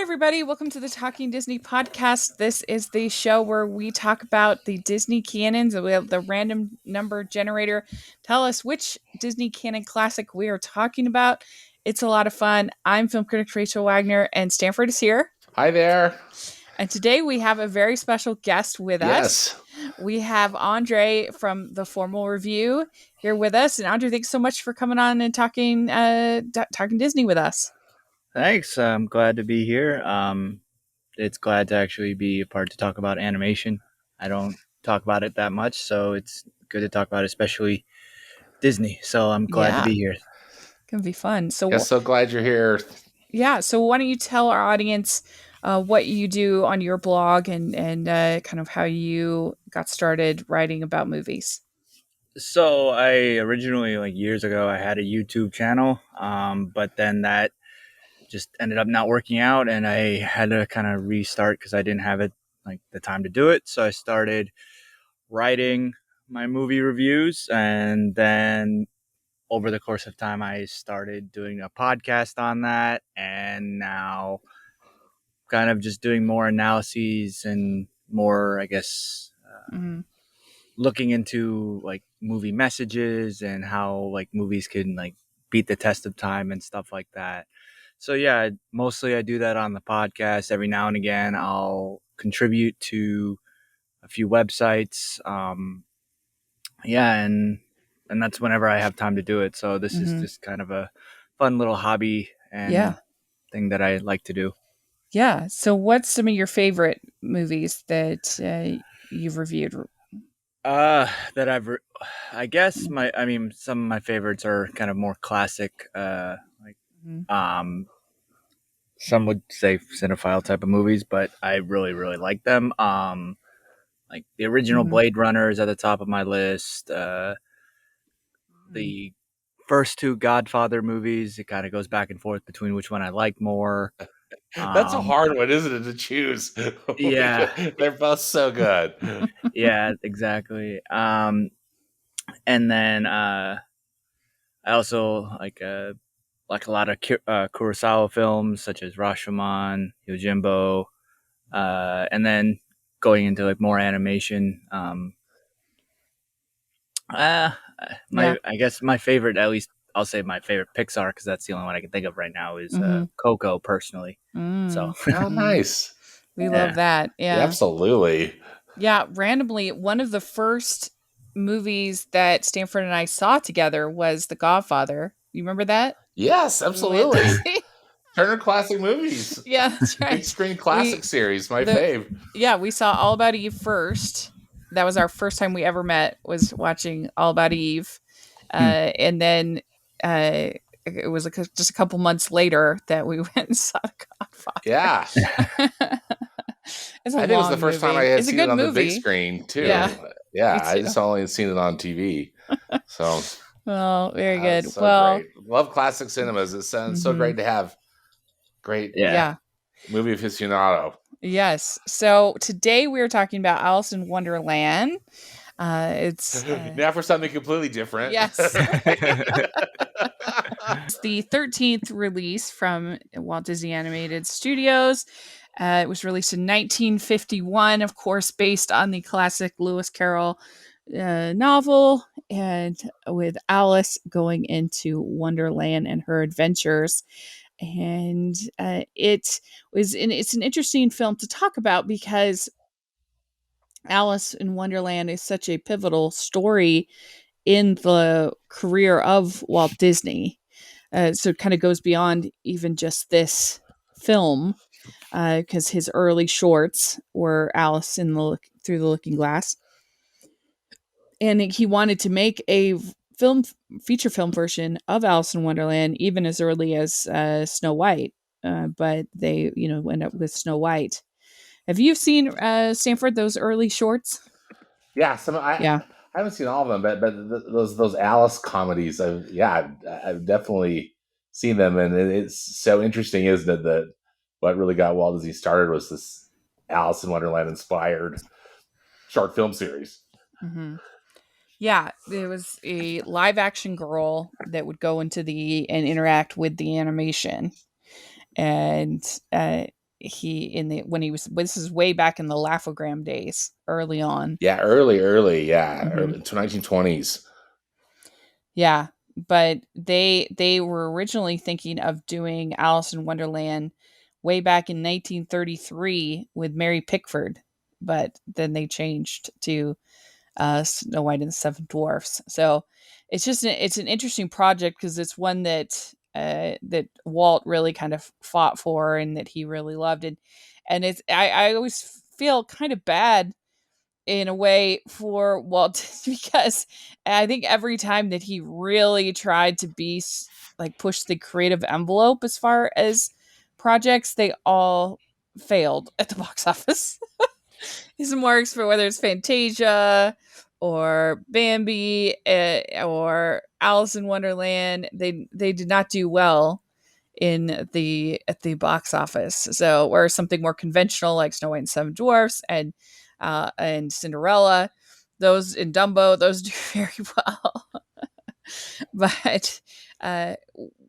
everybody. Welcome to the Talking Disney podcast. This is the show where we talk about the Disney canons. We have the random number generator tell us which Disney canon classic we are talking about. It's a lot of fun. I'm film critic Rachel Wagner, and Stanford is here. Hi there. And today we have a very special guest with us. We have Andre from the Formal Review here with us. And Andre, thanks so much for coming on and talking Disney with us. Thanks. I'm glad to be here. It's glad to actually be a part to talk about animation. I don't talk about it that much, so it's good to talk about it, especially Disney. So I'm glad to be here. Can be fun. So glad you're here. Yeah. So why don't you tell our audience what you do on your blog and kind of how you got started writing about movies? So I originally, years ago, I had a YouTube channel, but then that just ended up not working out, and I had to kind of restart because I didn't have the time to do it. So I started writing my movie reviews, and then over the course of time, I started doing a podcast on that, and now kind of just doing more analyses and more, I guess, looking into movie messages and how movies can beat the test of time and stuff like that. So yeah, mostly I do that on the podcast. Every now and again, I'll contribute to a few websites. And that's whenever I have time to do it. So this is just kind of a fun little hobby and thing that I like to do. Yeah. So what's some of your favorite movies that you've reviewed? I guess some of my favorites are kind of more classic, some would say cinephile type of movies, but I really, really like them. Like the original Blade Runner is at the top of my list. The first two Godfather movies, it kind of goes back and forth between which one I like more. That's a hard one, isn't it, to choose? Yeah. They're both so good. Yeah, exactly. And then I also like a lot of Kurosawa films, such as Rashomon, Yojimbo, and then going into more animation. I guess my favorite, at least I'll say my favorite Pixar, because that's the only one I can think of right now, is Coco, personally. So nice. We love that. Yeah, absolutely. Yeah, randomly, one of the first movies that Stanford and I saw together was The Godfather. You remember that? Yes, absolutely. Turner Classic Movies. Yeah, that's right. Big screen classic series, my fave. Yeah, we saw All About Eve first. That was our first time we ever met, was watching All About Eve. And then it was just a couple months later that we went and saw The Godfather. Yeah. I think it was the first time I had seen it on the big screen, too. Yeah, I just only seen it on TV. So, well, very good. So great. Love classic cinemas. It sounds so great to have great movie aficionado. Yes. So today we are talking about Alice in Wonderland. It's now for something completely different. Yes. It's the 13th release from Walt Disney Animated Studios. It was released in 1951, of course, based on the classic Lewis Carroll novel, and with Alice going into Wonderland and her adventures. And it's an interesting film to talk about because Alice in Wonderland is such a pivotal story in the career of Walt Disney. So it kind of goes beyond even just this film, because his early shorts were Alice Through the Looking Glass. And he wanted to make a feature film version of Alice in Wonderland even as early as Snow White. But they, went up with Snow White. Have you seen, Stanford, those early shorts? Yeah, I haven't seen all of them, but those Alice comedies, I've definitely seen them, and it's so interesting, isn't it, that what really got Walt Disney started was this Alice in Wonderland inspired short film series. Mm-hmm. Yeah, there was a live action girl that would go into and interact with the animation, and he in the when he was this is way back in the Laugh-O-Gram days, early on. Yeah, early, yeah, Hmm. early 1920s. Yeah, but they were originally thinking of doing Alice in Wonderland way back in 1933 with Mary Pickford, but then they changed to Snow White and the Seven Dwarfs. So it's an interesting project because it's one that Walt really kind of fought for and that he really loved, and it's I always feel kind of bad in a way for Walt Disney because I think every time that he really tried to like push the creative envelope as far as projects, they all failed at the box office. His works for whether it's Fantasia or Bambi or Alice in Wonderland, they did not do well in the at the box office. So, where something more conventional like Snow White and Seven Dwarfs and Cinderella, those in Dumbo, those do very well. But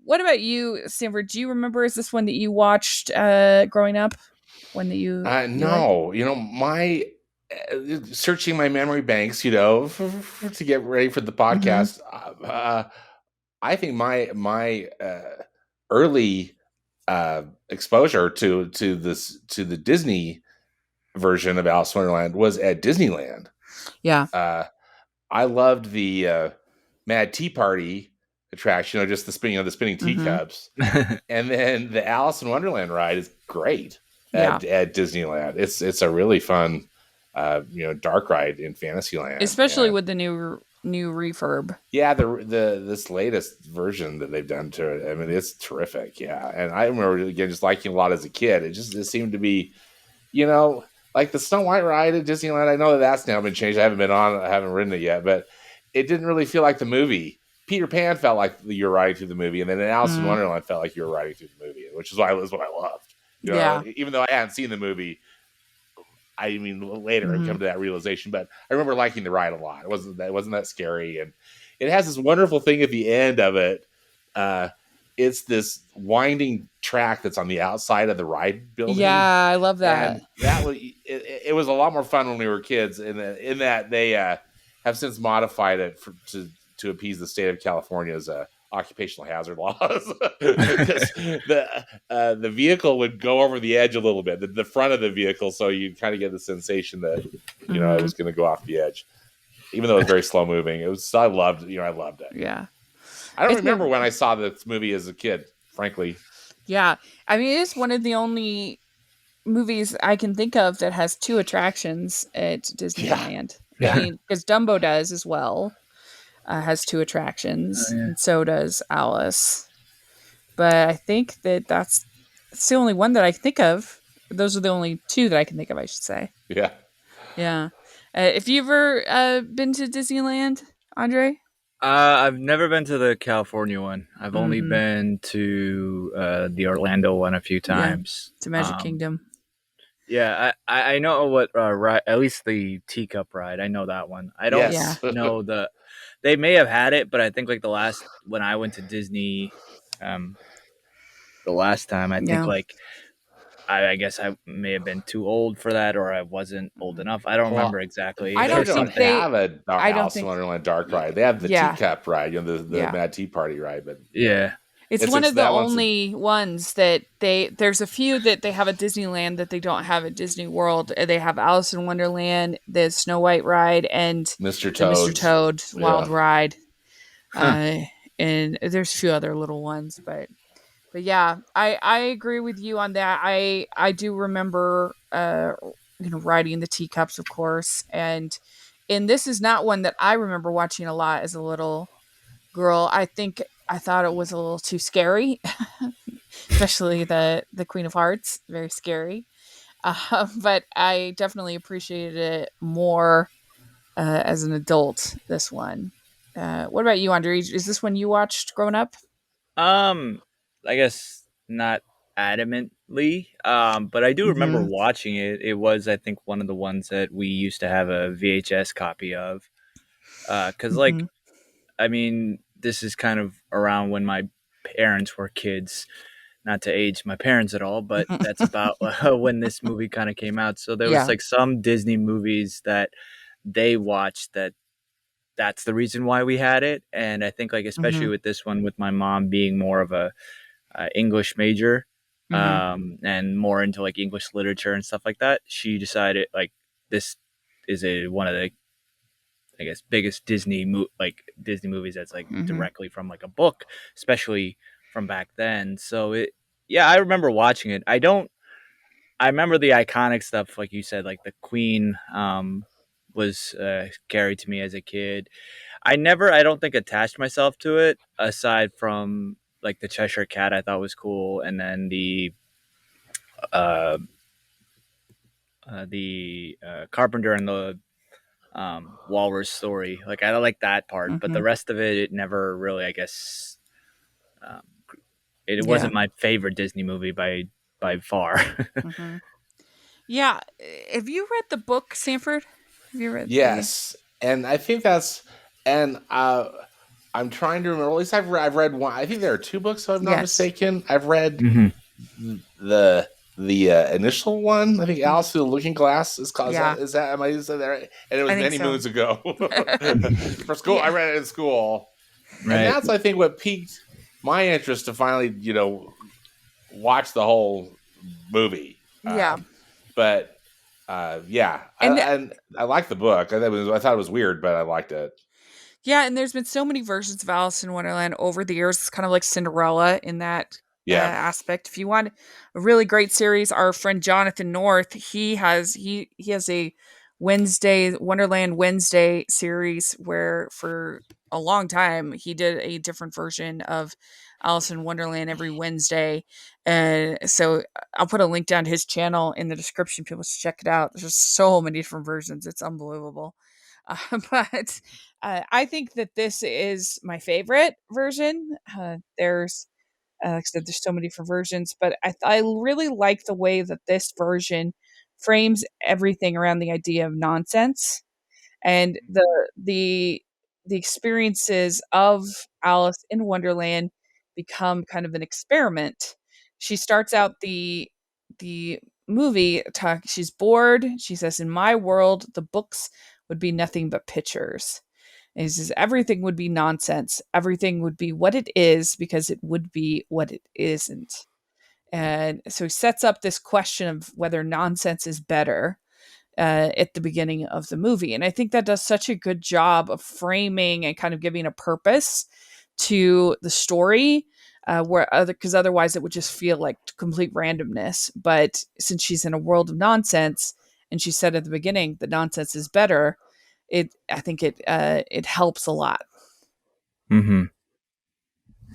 what about you, Sanford? Do you remember? Is this one that you watched growing up? One that you like? No, my searching my memory banks, to get ready for the Mm-hmm. podcast. I think my early exposure to the Disney version of Alice in Wonderland was at Disneyland. Yeah. Uh, I loved the Mad Tea Party attraction, just the spinning Mm-hmm. teacups, and then the Alice in Wonderland ride is great Yeah. at Disneyland. It's a really fun, dark ride in Fantasyland, Especially and with the new refurb. yeah, the this latest version that they've done to it, I mean, it's terrific. Yeah, and I remember again just liking a lot as a kid. It seemed to be, you know, like the Snow White ride at Disneyland. I know that's now been changed. I haven't ridden it yet, but it didn't really feel like the movie. Peter Pan felt like you were riding through the movie, and then Alice in Mm, Wonderland felt like you were riding through the movie, which is what I loved. yeah. Even though I hadn't seen the movie, I mean, later I Hmm. come to that realization, but I remember liking the ride a lot. It wasn't that scary, and it has this wonderful thing at the end of it. Uh, it's this winding track that's on the outside of the ride Yeah, building, I love that. and it was a lot more fun when we were kids. In that they have since modified it to appease the state of California's occupational hazard laws, because the vehicle would go over the edge a little bit, the front of the vehicle, so you kind of get the sensation that it Hmm. was going to go off the edge, even though it was very slow moving. I loved it. Yeah. I don't It's a remember when I saw this movie as a kid, frankly. Yeah. I mean, it is one of the only movies I can think of that has two attractions at Yeah, Disneyland. I yeah, mean, because Dumbo does as well, has two Oh, attractions, yeah. and so does Alice. But I think that's it's the only one that I can think of. Those are the only two that I can think of, I should say. yeah. Yeah. If you ever been to Disneyland, Andre? I've never been to the California one. I've only Mm-hmm. been to the Orlando one a few Yeah. times. To Magic Kingdom. Yeah, I know what ride, at least the teacup ride. I know that one. I don't Yeah. Yes. know they may have had it, but I think like the last when I went to Disney, um, the last time I think Yeah. like I guess I may have been too old for that, or I wasn't old enough. I don't remember Well, exactly. I they don't There's don't think something. they have a I don't Alice in think Wonderland dark ride. They have the yeah. teacup ride, the Yeah. Mad Tea Party ride, but Yeah. It's one it's of the that one's only ones that there's a few that they have at Disneyland that they don't have at Disney World. They have Alice in Wonderland, the Snow White ride, and Mr. the Mr. Toad's. Toad Wild Yeah, Ride. Huh. Uh, and there's a few other little ones, but yeah, I agree with you on that. I do remember riding the teacups, of course, and this is not one that I remember watching a lot as a little girl. I think I thought it was a little too scary, especially the Queen of Hearts, very scary. But I definitely appreciated it more as an adult. This one. What about you, Andre? Is this one you watched growing up? Um, I guess not adamantly, but I do remember Mm-hmm. watching it. It was, I think, one of the ones that we used to have a VHS copy of. Because, Mm-hmm. like, I mean, this is kind of around when my parents were kids. not to age my parents at all, but that's about when this movie kind of came out. So there was Yeah. like some Disney movies that they watched that's the reason why we had it. And I think like especially Mhm. with this one, with my mom being more of a English major, Mhm. and more into like English literature and stuff like that, she decided like this is a one of the, I guess, biggest Disney movies that's like Mhm. directly from like a book, especially from back then. So yeah, I remember watching it. I remember the iconic stuff, like you said, like the Queen was scary to me as a kid. I don't think attached myself to it aside from like the Cheshire Cat. I thought was cool, and then uh, the Carpenter and the walrus story. Like I like that part, but the Mhm. rest of it, it never really. I guess um, it Yeah. wasn't my favorite Disney movie by far. Mhm. Yeah. Have you read the book, Sanford? Have you read the Yes, and I think that's and I'm trying to remember. At least I've read one. I think there are two books, if I'm not Yes. mistaken. I've read Hmm. the initial one. I think Mhm. Alice Through the Looking Glass is called. Yeah, Is that am I saying that right? And it I was think many so. moons ago for school. I Yeah. read it in school, and Right. that's I think what piqued my interest to finally watch the whole movie. Yeah. But yeah, And and I liked the book. I thought it was weird, but I liked it. yeah, and there's been so many versions of Alice in Wonderland over the years. It's kind of like Cinderella in that Yeah. aspect. If you want a really great series, our friend Jonathan North, he has a Wonderland Wednesday series where for a long time he did a different version of Alice in Wonderland every Wednesday. And so I'll put a link down to his channel in the description. People should check it out. There's just so many different versions. It's unbelievable. But I think that this is my favorite version. There's, like I said, there's so many different versions, but I really like the way that this version frames everything around the idea of nonsense and the experiences of Alice in Wonderland become kind of an experiment. She starts out the movie talk. She's bored. She says, "In my world, the books would be nothing but pictures." And he says everything would be nonsense. Everything would be what it is because it would be what it isn't. And so he sets up this question of whether nonsense is better at the beginning of the movie. And I think that does such a good job of framing and kind of giving a purpose to the story. Because otherwise it would just feel like complete randomness. But since she's in a world of nonsense, and she said at the beginning that nonsense is better, I think it helps a lot. Hmm.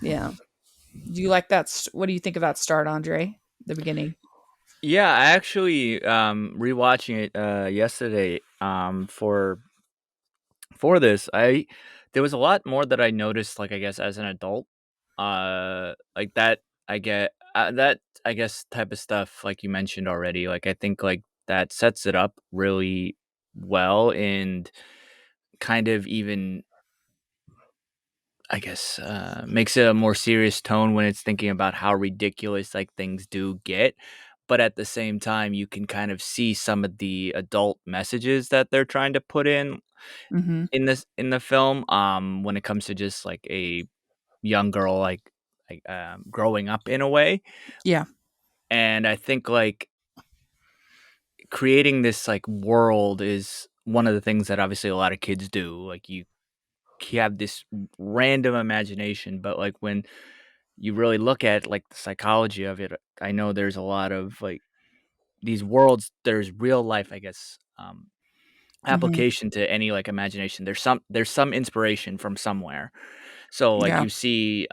Yeah. Do you like that? What do you think of that start, Andre? The beginning. Yeah, I actually rewatching it yesterday for this. I There was a lot more that I noticed, like I guess as an adult, like that I get that I guess type of stuff like you mentioned already. Like I think like that sets it up really well, and kind of even I guess makes it a more serious tone when it's thinking about how ridiculous like things do get. But at the same time, you can kind of see some of the adult messages that they're trying to put Hmm. in the film, when it comes to just like a young girl growing up in a way. Yeah. And I think like creating this like world is one of the things that obviously a lot of kids do. Like you have this random imagination, but like when you really look at like the psychology of it, I know there's a lot of like these worlds, there's real life, I guess, Hmm. application to any like imagination. There's some inspiration from somewhere. So like Yeah. you see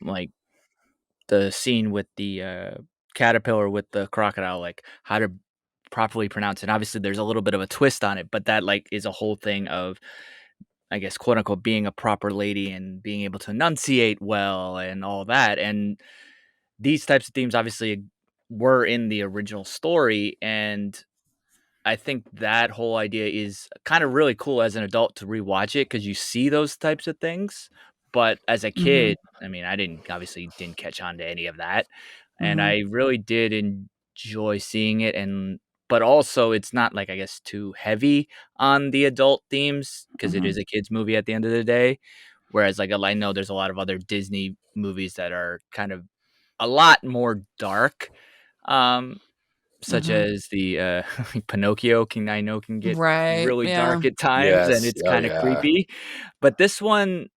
like the scene with the caterpillar with the crocodile, like how to properly pronounce it. Obviously there's a little bit of a twist on it, but that like is a whole thing of, I guess, quote unquote, being a proper lady and being able to enunciate well and all that. And these types of themes obviously were in the original story. And I think that whole idea is kind of really cool as an adult to rewatch it because you see those types of things. but as a Mhm. kid, I mean, I didn't catch on to any of that, and Mhm. I really did enjoy seeing it, and but also it's not like, I guess, too heavy on the adult themes because it Mhm. is a kids movie at the end of the day. Whereas, like, I know there's a lot of other Disney movies that are kind of a lot more dark, um, such Mhm. as the, Pinocchio I know can get Right. really Yeah. dark at times, and Yes. it's Oh kinda yeah. creepy, but this one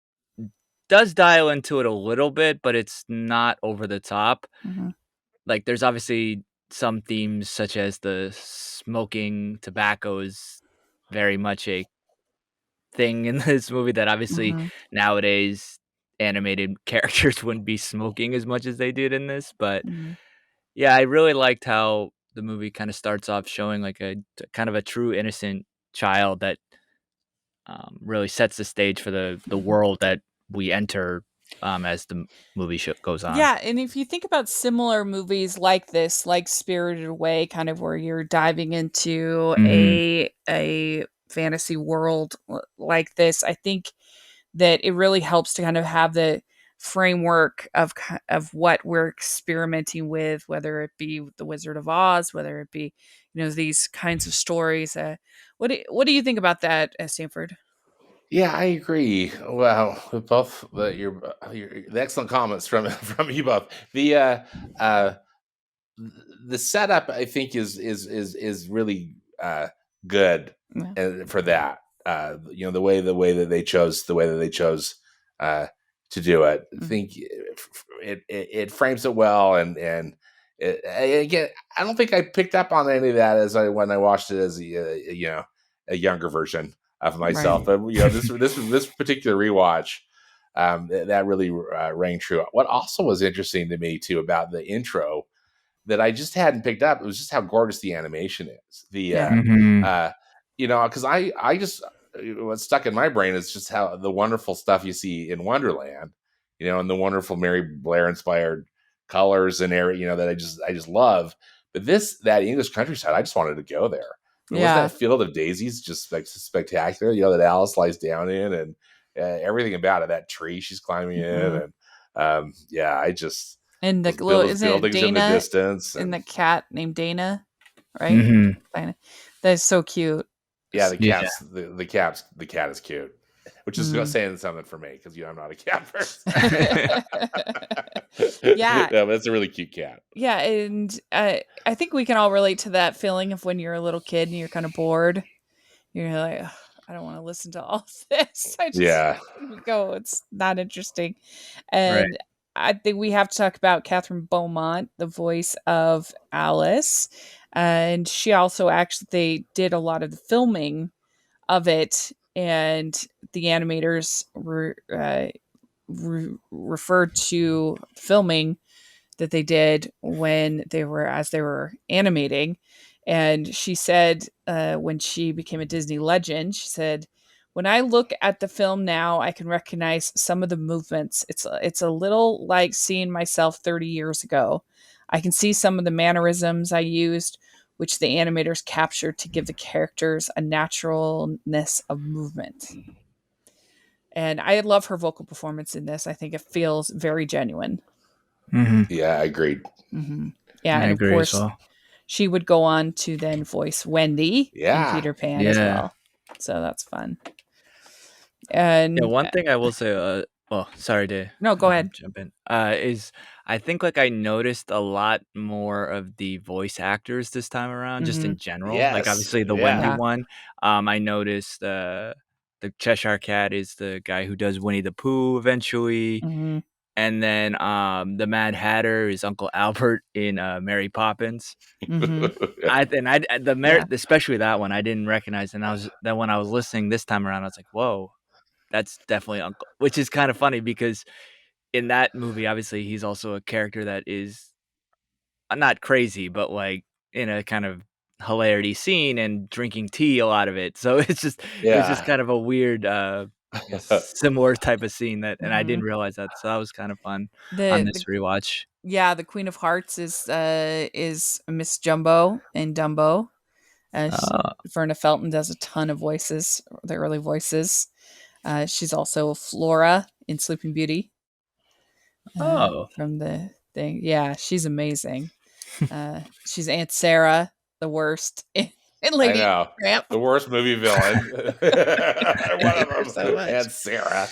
does dial into it a little bit, but it's not over the top. Mhm. Like, there's obviously some themes such as the smoking tobacco is very much a thing in this movie that obviously Mhm. nowadays animated characters wouldn't be smoking as much as they did in this, but Mhm. yeah, I really liked how the movie kinda starts off showing, like, kind of a true innocent child that, really sets the stage for the Mhm. world that we enter, as the movie goes on. Yeah, and if you think about similar movies like this, like Spirited Away, kind of where you're diving into Mhm. a fantasy world like this, I think that it really helps to kind of have the framework of of what we're experimenting with, whether it be the Wizard of Oz, whether it be these kinds of stories. What do you think about that, Stanford? Yeah, I agree. Well, with both your the excellent comments from from you both. Uh the setup I think is really good Yeah. for that. The way that they chose uh, to do it. I Mhm. think it frames it well, and again, I don't think I picked up on any of that as I when I watched it as a younger version of Right. myself. But this particular rewatch. That really rang true. What also was interesting to me too about the intro that I just hadn't picked up. It was just how gorgeous the animation is. Yeah. Mhm. Uh, because I just what's stuck in my brain is just how the wonderful stuff you see in Wonderland, and the wonderful Mary Blair inspired colors and area, that I just love. But that English countryside, I just wanted to go there. I mean, wasn't Yeah. that field of daisies just like spectacular? That Alice lies down in, and everything about it, that tree she's climbing in, Mhm. and yeah, I just And the those little those isn't it buildings in the Dana distance, and and the cat named Dana, right? Mhm. Dana. That is so cute. yeah, S- Yeah. the cat is cute, which is Mm. saying something for me because I'm not a cat person. Yeah, No, but it's a really cute cat. yeah, and I think we can all relate to that feeling of when you're a little kid and you're kind of bored. You're like, "Ugh, I don't want to listen to all this. I just Yeah, go. It's not interesting." Right. And I think we have to talk about Catherine Beaumont, the voice of Alice, and she also actually they did a lot of the filming of it, and the animators referred to filming that they did when they were animating. And she said, when she became a Disney legend, she said, "When I look at the film now, I can recognize some of the movements. It's a little like seeing myself 30 years ago. I can see some of the mannerisms I used, which the animators captured to give the characters a naturalness of movement." And I love her vocal performance in this. I think it feels very genuine. Mhm. yeah, I agreed. Hmm. Yeah, I and of agree as course, well. she would go on to then voice Wendy in Yeah, Peter Pan as Yeah. well. So that's fun. Yeah, And one thing I will say, well, sorry to, no, go ahead. jump in, is I think, like, I noticed a lot more of the voice actors this time around, just Hmm. in general. Like, yes, obviously, the Wendy yeah. Yeah. one, I noticed, the Cheshire Cat is the guy who does Winnie the Pooh eventually, Hmm. and then, the Mad Hatter is Uncle Albert in, Mary Poppins. Hmm. The Yeah. especially that one, I didn't recognize, and I was then when I was listening this time around, I was like, "Whoa, that's definitely Uncle," which is kind of funny because in that movie, obviously, he's also a character that is, not crazy, but, like, in a kind of hilarity scene and drinking tea a lot of it. So it was just Yeah. kind of a weird, I guess, similar type of scene that, and I Hmm. didn't realize that. So that was kind of fun on The this rewatch. yeah, the Queen of Hearts is Miss Jumbo in Dumbo. Oh, Verna Felton does a ton of voices, the early voices. She's also Flora in Sleeping Beauty. Oh, From the thing. Yeah, she's amazing. She's Aunt Sarah, the worst in I Lady know. Tramp. The worst movie villain. One I hate her of so them, much. and Sarah.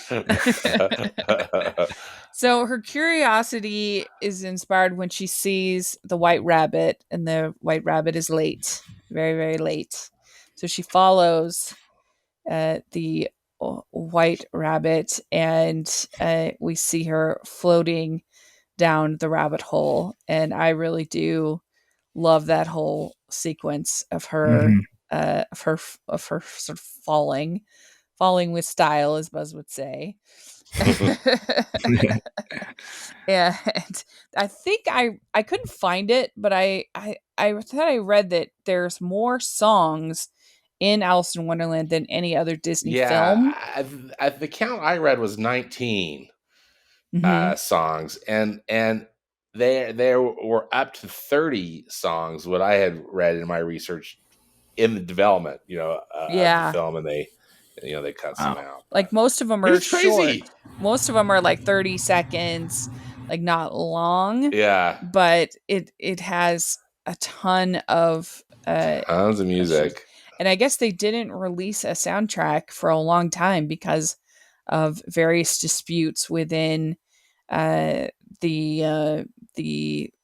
So her curiosity is inspired when she sees the white rabbit, and the white rabbit is late, very, very late. So she follows the white rabbit, and we see her floating down the rabbit hole. And I really do love that whole sequence of her, hmm. of her sort of falling with style, as Buzz would say. And I think I couldn't find it, but I thought I read that there's more songs in Alice in Wonderland than any other Disney Yeah, film. the count I read was 19 Hmm. songs, and there were up to 30 songs. What I had read in my research in the development, of the Yeah, film, and they cut some Wow. out, like most of them which are is short. crazy. Most of them are like 30 seconds, like not long, Yeah, but it has a ton of tons of extras. music. And I guess they didn't release a soundtrack for a long time because of various disputes within uh, the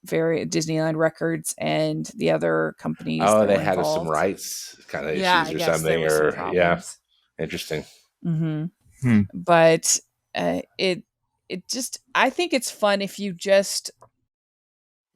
very Disneyland Records and the other companies Oh, that they were had some involved. rights kind of Yeah, issues I or guess there something, were some or yeah, problems. interesting. Hmm. Hmm. But it just, I think it's fun if you just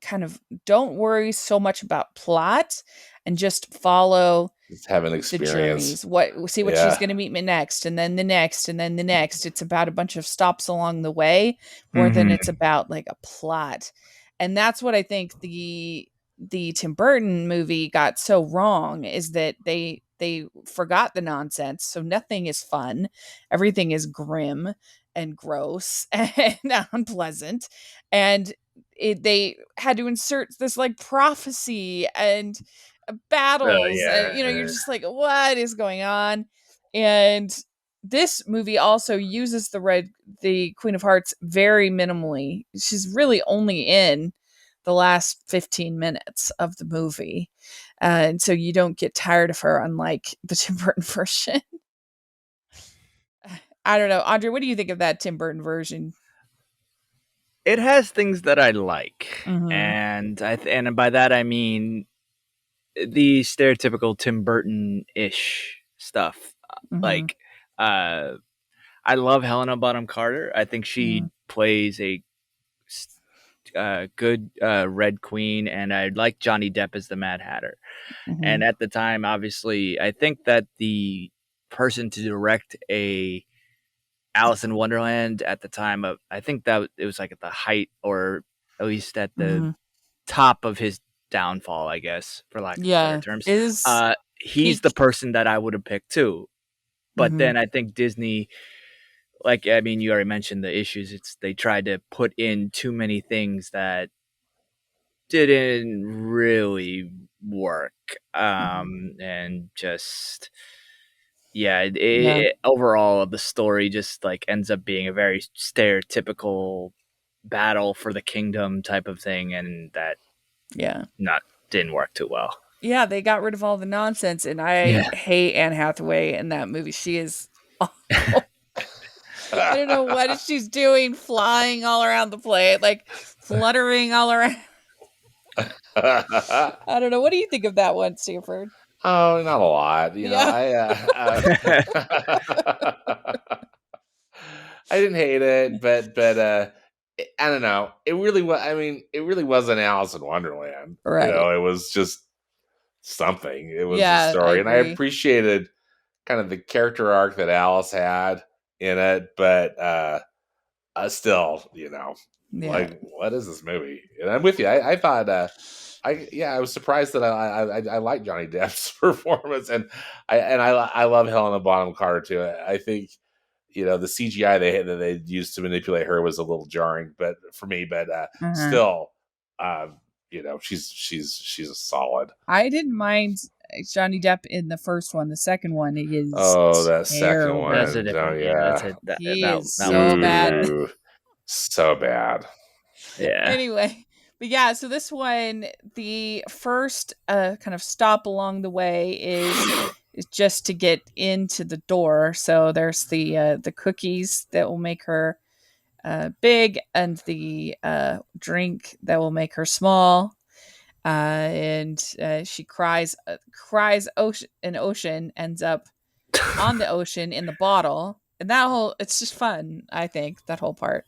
kind of don't worry so much about plot and just follow Just have an the experience. journeys. What see what she's Yeah. going to meet me next, and then the next, and then the next. It's about a bunch of stops along the way more than Hmm. it's about like a plot. And that's what I think the Tim Burton movie got so wrong, is that they forgot the nonsense. So nothing is fun. Everything is grim and gross and unpleasant. And they had to insert this like prophecy and battles. Yeah. You're just like, what is going on? And this movie also uses the Queen of Hearts very minimally. She's really only in the last 15 minutes of the movie. And so you don't get tired of her, unlike the Tim Burton version. I don't know. Andre, what do you think of that Tim Burton version? It has things that I like, Mm-hmm. and by that I mean the stereotypical Tim Burton ish stuff. Mm-hmm. Like, uh, I love Helena Bonham Carter. I think Mm-hmm. she plays a good Red Queen, and I like Johnny Depp as the Mad Hatter. Mm-hmm. And at the time, obviously, I think that the person to direct a Alice in Wonderland at the time of, I think that it was like at the height, or at least at the Mm-hmm. top of his downfall, I guess, for lack of better Yeah. terms. Is He's the peak. person that I would have picked too. But Mm-hmm. then I think Disney, like, I mean, you already mentioned the issues. It's they tried to put in too many things that didn't really work, Mm-hmm. and just yeah, Yeah. overall the story just like ends up being a very stereotypical battle for the kingdom type of thing, and that Yeah. not didn't work too well. Yeah, they got rid of all the nonsense, and I Yeah. hate Anne Hathaway in that movie. She is awful. I don't know what she's doing, flying all around the plate, like fluttering all around. I don't know. What do you think of that one, Stanford? Oh, not a lot. Yeah. I didn't hate it, but I don't know. It really was. I mean, it really wasn't Alice in Wonderland. Right. It was just something. It was a Yeah, I story, and I agree. appreciated kind of the character arc that Alice had in it, but still, Yeah. like, what is this movie? And I'm with you. I thought, I was surprised that I liked Johnny Depp's performance, and I love Helena Bonham Carter too. I think the CGI that they used to manipulate her was a little jarring, but for me, but Uh-huh. still, she's a solid. I didn't mind Johnny Depp in the first one. The second one is Oh, that second That's a terrible. one. Oh, different. Yeah, that's yeah. it. That He that is that one's so pretty bad. bad. Ooh, so bad. Yeah. Anyway, but yeah, so this one, the first kind of stop along the way is just to get into the door. So there's the cookies that will make her big, and the drink that will make her small. And she cries ocean, an ocean ends up on the ocean in the bottle, and that whole, it's just fun. I think that whole part.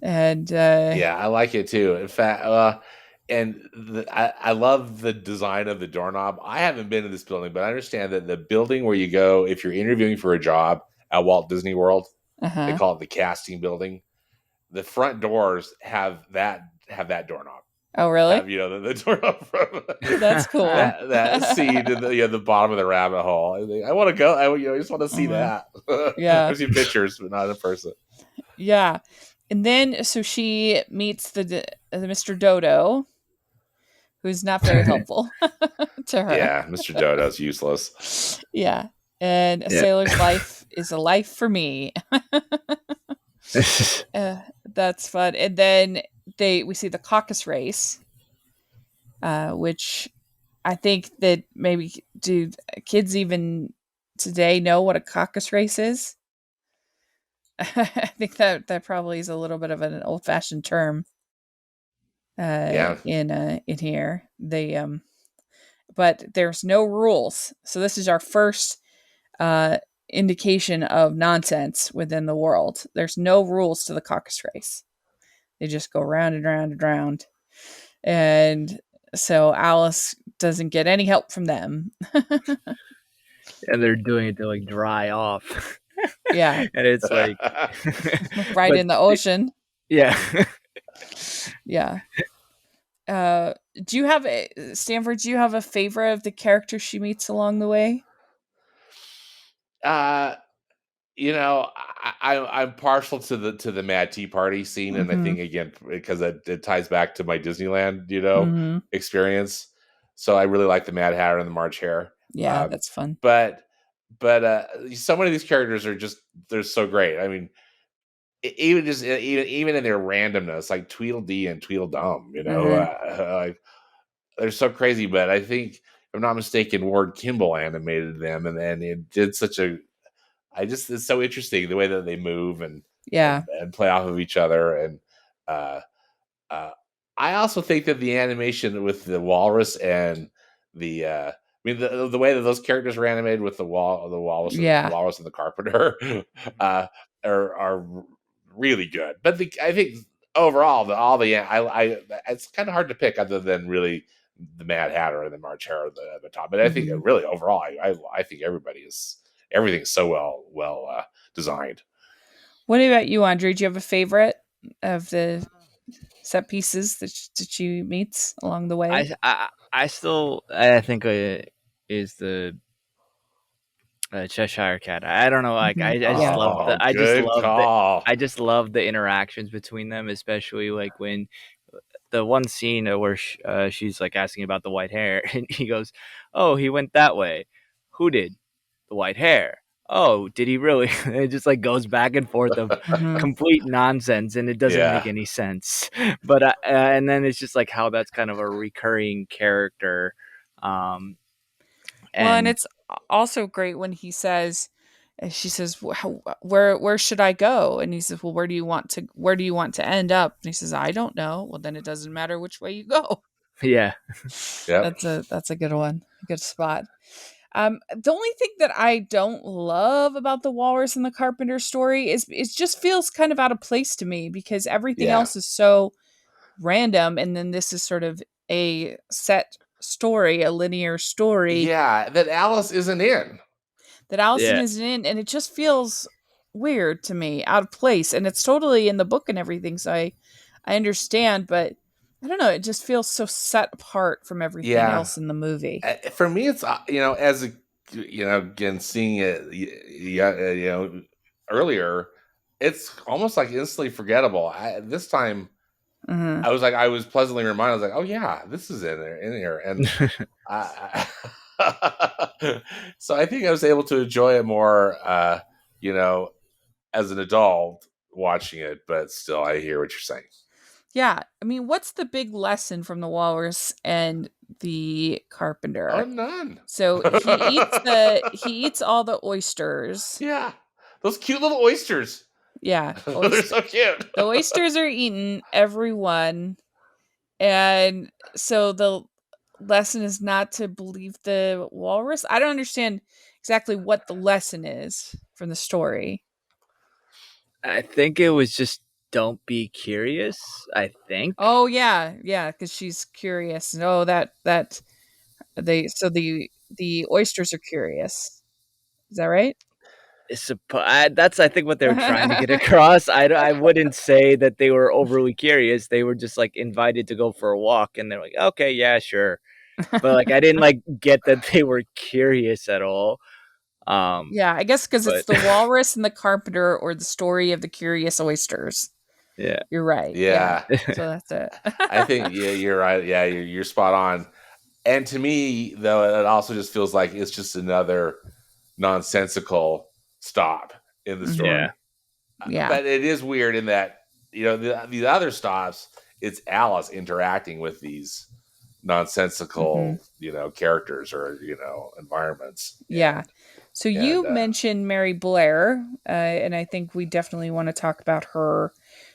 And Yeah, I like it too. In fact, I love the design of the doorknob. I haven't been to this building, but I understand that the building where you go if you're interviewing for a job at Walt Disney World, they uh-huh. call it the casting building. The front doors have that doorknob. Oh, really? Have the doorknob from That's cool. that scene in the bottom of the rabbit hole. I want to go. I just want to see Uh-huh. that. Yeah. I've seen pictures, but not in person. Yeah. And then so she meets the Mr. Dodo, who's not very helpful to her. Yeah, Mr. Dodo's useless. Yeah. And a Yeah. sailor's life is a life for me. That's fun. And then we see the caucus race, which I think that maybe, do kids even today know what a caucus race is? I think that probably is a little bit of an old fashioned term Yeah, in here. But there's no rules. So this is our first uh, indication of nonsense within the world. There's no rules to the caucus race. They just go round and round and round. And so Alice doesn't get any help from them. And they're doing it to like dry off. Yeah. And it's like Right but in the ocean. yeah. Yeah. Do you have Stanford? Do you have a favorite of the characters she meets along the way? uh, I'm partial to the Mad Tea Party scene, and I Mm-hmm. think again because it ties back to my Disneyland Mm-hmm. experience. So I really like the Mad Hatter and the March Hare. Yeah, that's fun. But so many of these characters are just they're so great. I mean, even in their randomness, like Tweedledee and Tweedledum, Uh-huh. like they're so crazy. But I think, if I'm not mistaken, Ward Kimball animated them, and it did such a. It's so interesting the way that they move and Yeah. and play off of each other, and uh, uh, I also think that the animation with the walrus and the way that those characters were animated with the Yeah. walrus and the carpenter, uh, are really good. But I think overall, it's kind of hard to pick other than really the Mad Hatter and the March Hare at the top. But I think Mm-hmm. really overall, I think everything's so well designed. What about you, Andre? Do you have a favorite of the set pieces that she meets along the way? I still I think is the Cheshire Cat. I don't know. Like Mm-hmm. I just Yeah. love Oh, good call. I just love the interactions between them, especially like when the one scene where she's like asking about the white hair, and he goes, "Oh, he went that way. Who did? The white hair. Oh, did he really?" It just like goes back and forth of Mm-hmm. complete nonsense, and it doesn't make Yeah. any sense. But and then it's just like how that's kind of a recurring character, um, Well, and and it's also great when she says, Where should I go?" And he says, "Well, where do you want to end up?" And he says, "I don't know." "Well, then it doesn't matter which way you go." yeah, Yep. That's a good one, a good spot. The only thing that I don't love about the Walrus and the Carpenter story is it just feels kind of out of place to me, because everything Yeah. else is so random, and then this is sort of a set story, a linear story Yeah. That Alice isn't in. that Allison yeah, isn't in, and it just feels weird to me, out of place. And it's totally in the book and everything, so I understand, but I don't know, it just feels so set apart from everything Yeah. else in the movie. For me, it's as a again seeing it earlier, it's almost like instantly forgettable. This time Uh-huh. I was pleasantly reminded. I was like, oh yeah, this is in here, and I, so I think I was able to enjoy it more, you know, as an adult watching it. But still, I hear what you're saying. Yeah, I mean, what's the big lesson from the walrus and the Oh, carpenter? none. So he eats all the oysters. Yeah, those cute little oysters. Yeah, They're so cute. the oysters are eaten, everyone, and so the lesson is not to believe the walrus. I don't understand exactly what the lesson is from the story. I think it was just don't be curious. I think. Oh yeah, yeah, because she's curious. Oh, that they so the oysters are curious. Is that right? That's I think what they were trying to get across. I wouldn't say that they were overly curious. They were just like invited to go for a walk, and they're like, okay, yeah, sure. But like I didn't like get that they were curious at all. Yeah, I guess because it's But the walrus and the carpenter, or the story of the curious oysters. yeah. You're right. Yeah, Yeah, so that's I it. think yeah, you're right. Yeah, you're spot on. And to me, though, it also just feels like it's just another nonsensical stop in the Hmm. Yeah. story. Yeah. But it is weird in that these other stops, it's Alice interacting with these Hmm. nonsensical characters or environments, Yeah. So and you mentioned Mary Blair, and I think we definitely want to talk about her.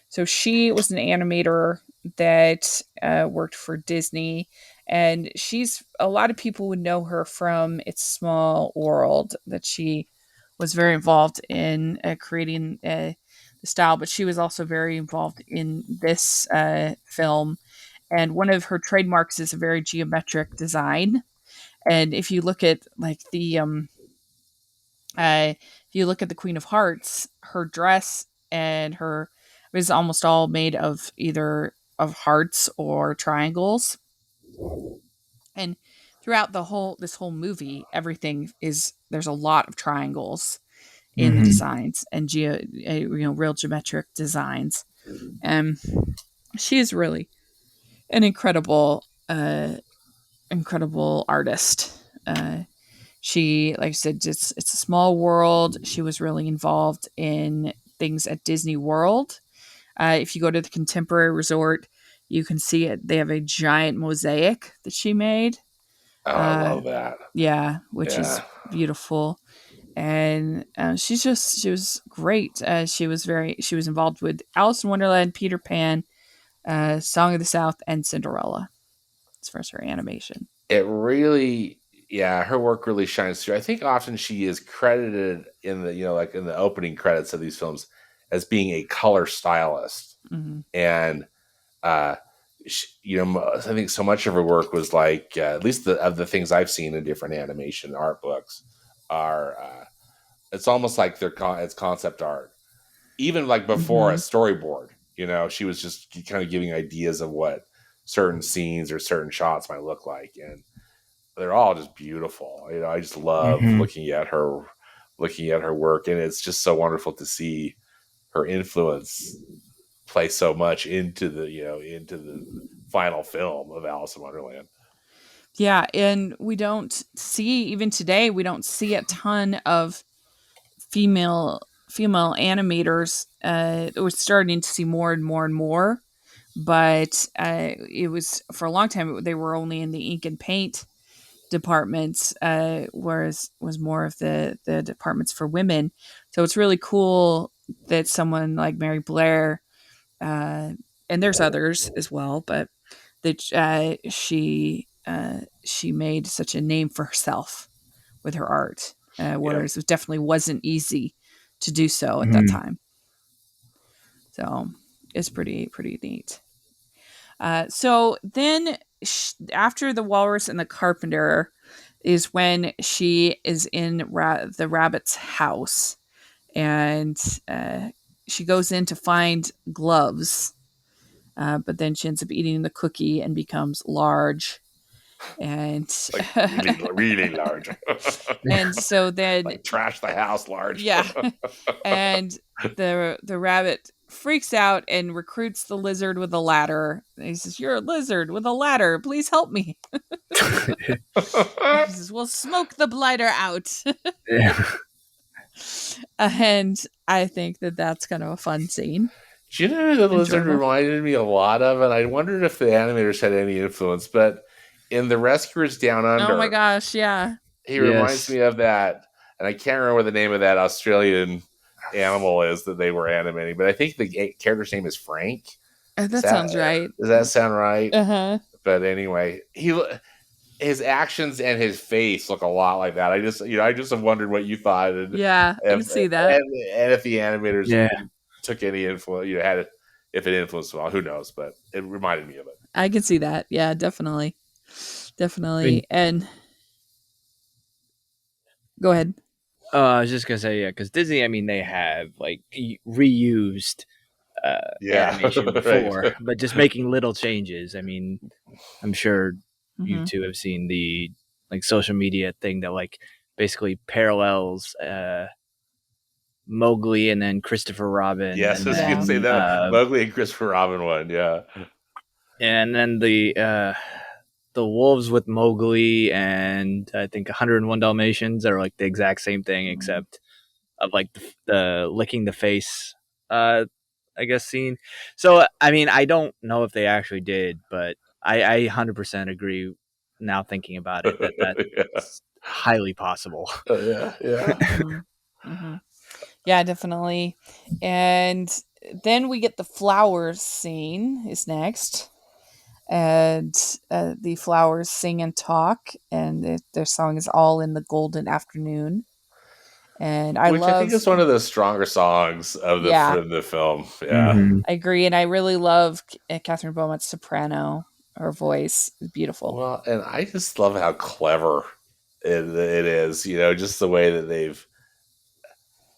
So she was an animator that worked for Disney, and she's a lot of people would know her from It's Small World. That she was very involved in creating the style, but she was also very involved in this film. And one of her trademarks is a very geometric design. And if you look at like if you look at the Queen of Hearts, her dress and her was almost all made of either of hearts or triangles. And throughout this whole movie, everything is there's a lot of triangles in the Hmm. designs and real geometric designs. And she is really an incredible artist. She, like I said, it's a small world. She was really involved in things at Disney World. If you go to the Contemporary Resort, you can see it. They have a giant mosaic that she made. oh, I Uh, love that. yeah, which is Yeah, beautiful. And she was great. She was involved with Alice in Wonderland, Peter Pan, Song of the South, and Cinderella as far as her animation. it really, yeah, her work really shines through. I think often she is credited in the like in the opening credits of these films as being a color stylist, Hmm. and uh I think so much of her work was like at least of the things I've seen in different animation art books are it's almost like it's concept art, even like before a Hmm. storyboard. She was just kind of giving ideas of what certain scenes or certain shots might look like, and they're all just beautiful. I just love Hmm. looking at her work, and it's just so wonderful to see her influence play so much into the final film of Alice in Wonderland. Yeah, and we don't see even today. We don't see a ton of female animators. We're starting to see more and more and more, but it was for a long time they were only in the ink and paint departments, whereas was more of the departments for women. So it's really cool that someone like Mary Blair, uh, and there's others as well, but that she made such a name for herself with her art, Yep. whereas it definitely wasn't easy to do so at that Hmm. time. So it's pretty neat. So then, after the walrus and the carpenter, is when she is in the rabbit's house, and she goes in to find gloves, but then she ends up eating the cookie and becomes large. And Like really, really large. and so then Like trash the house large. yeah, and the rabbit freaks out and recruits the lizard with a ladder. And he says, "You're a lizard with a ladder. Please help me." He says, "We'll smoke the blighter out." Yeah. And I think that that's kind of a fun scene. Do you know who the lizard Enjoyable. reminded me a lot of? And I wondered if the animators had any influence. But in The Rescuers Down Under, Oh my gosh, yeah. he reminds Yes. me of that. And I can't remember what the name of that Australian animal is that they were animating. But I think the character's name is Frank. That sounds right. Does that sound right? Uh-huh. But anyway, his actions and his face look a lot like that. I just have wondered what you thought, and Yeah, I can see that. and if the animators Yeah. took any influence, had it, if it influenced them all, who knows? But it reminded me of it. I can see that. Yeah, definitely. And go ahead. I was just gonna say, yeah, because Disney, I mean, they have like reused animation before, right. but just making little changes. I mean, I'm sure you Mhm. two have seen the like social media thing that like basically parallels Mowgli and then Christopher Robin. Yes, and I was going to say then that Mowgli and Christopher Robin one. Yeah, and then the wolves with Mowgli and I think 101 Dalmatians are like the exact same thing, except of like the licking the face, I guess, scene. So I mean, I don't know if they actually did, but I 100% agree. Now thinking about it, that yeah, that's highly possible. yeah. Mhm. Mhm. Yeah, definitely. And then we get the flowers scene is next. And the flowers sing and talk, and their song is All in the Golden Afternoon. And I Which I think love, is one of the stronger songs of the yeah, film. Yeah. Mm-hmm. I agree. And I really love Catherine Beaumont's soprano. Her voice is beautiful. Well, and I just love how clever it is. Just the way that they've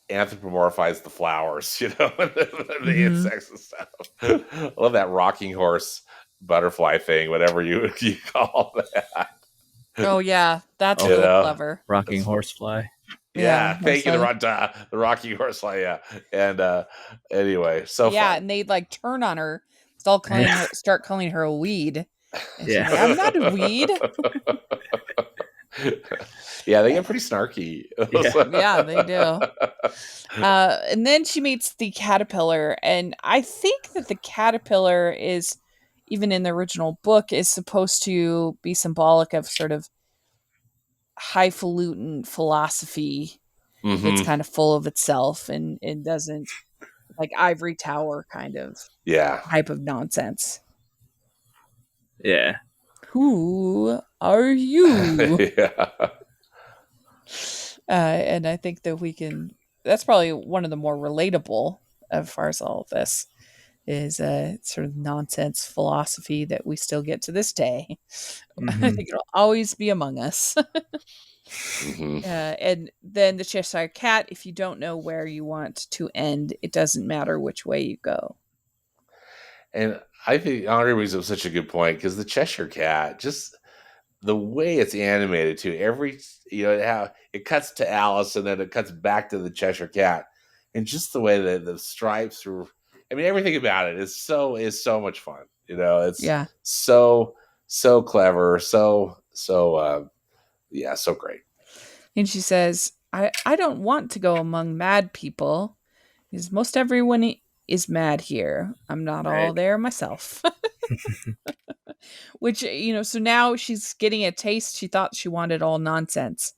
anthropomorphized the flowers. The Mm-hmm. insects and stuff. I love that rocking horse butterfly thing, whatever you call that. Oh, yeah. That's Oh, really clever. rocking horsefly. Yeah, thank you, Horsefly. the rocking horsefly. Yeah, and anyway, so Yeah, fun. and they'd like turn on her, start calling her a weed. And she's Yeah. like, "I'm not a weed." Yeah, they get pretty snarky. Yeah, they do. And then she meets the caterpillar, and I think that the caterpillar is, even in the original book, is supposed to be symbolic of sort of highfalutin philosophy that's Mm-hmm. kind of full of itself and it doesn't, like, ivory tower kind of Yeah. type of nonsense. Yeah. Who are you? Yeah. And I think that that's probably one of the more relatable as far as all of this is a sort of nonsense philosophy that we still get to this day. Mm-hmm. I think it'll always be among us. Mm-hmm. And then the Cheshire Cat, if you don't know where you want to end, it doesn't matter which way you go. And I think Henri brings up such a good point because the Cheshire Cat, just the way it's animated too, how it cuts to Alice and then it cuts back to the Cheshire Cat, and just the way that the stripes through, I mean, everything about it is so much fun. It's so clever, so great. And she says, I don't want to go among mad people because most everyone is mad here. I'm not all Right. there myself. Which, so now she's getting a taste. She thought she wanted all nonsense,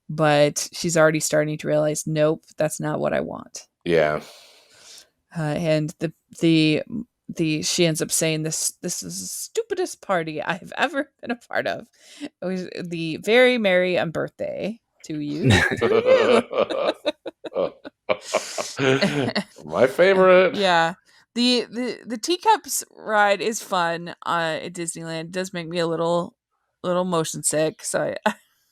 but she's already starting to realize, nope, that's not what I want. Yeah. And she ends up saying, this is the stupidest party I've ever been a part of. It was the very merry birthday to you. My favorite. Yeah. The teacups ride is fun at Disneyland. It does make me a little motion sick. So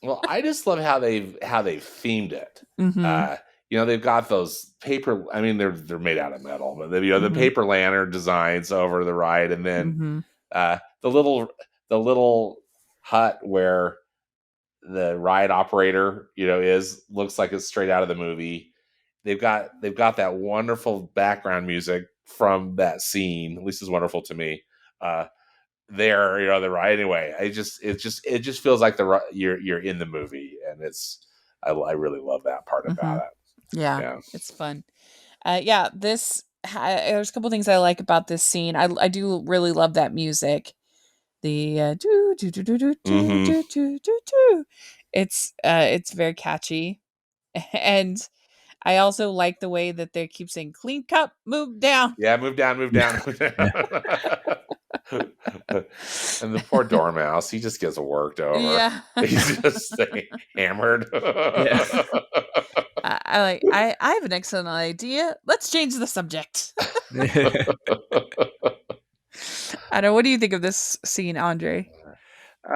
Well, I just love how they've themed it. Mhm. They've got those paper. I mean, they're made out of metal, but the Mhm. paper lantern designs over the ride, and then Mhm. the little hut where the ride operator looks like it's straight out of the movie. They've got that wonderful background music from that scene, at least is wonderful to me. There, the right anyway. It just feels like you're in the movie, and I really love that part Mm-hmm. about it. Yeah, Yeah. it's fun. Yeah, there's a couple things I like about this scene. I do really love that music. The do do do do do do Mm-hmm. do do do do. It's very catchy, and I also like the way that they keep saying "clean cup, move down." Yeah, move down, move down, move down. Yeah. And the poor dormouse, he just gets worked over. Yeah. He's just hammered. Yeah. I have an excellent idea. Let's change the subject. I don't know. What do you think of this scene, Andre?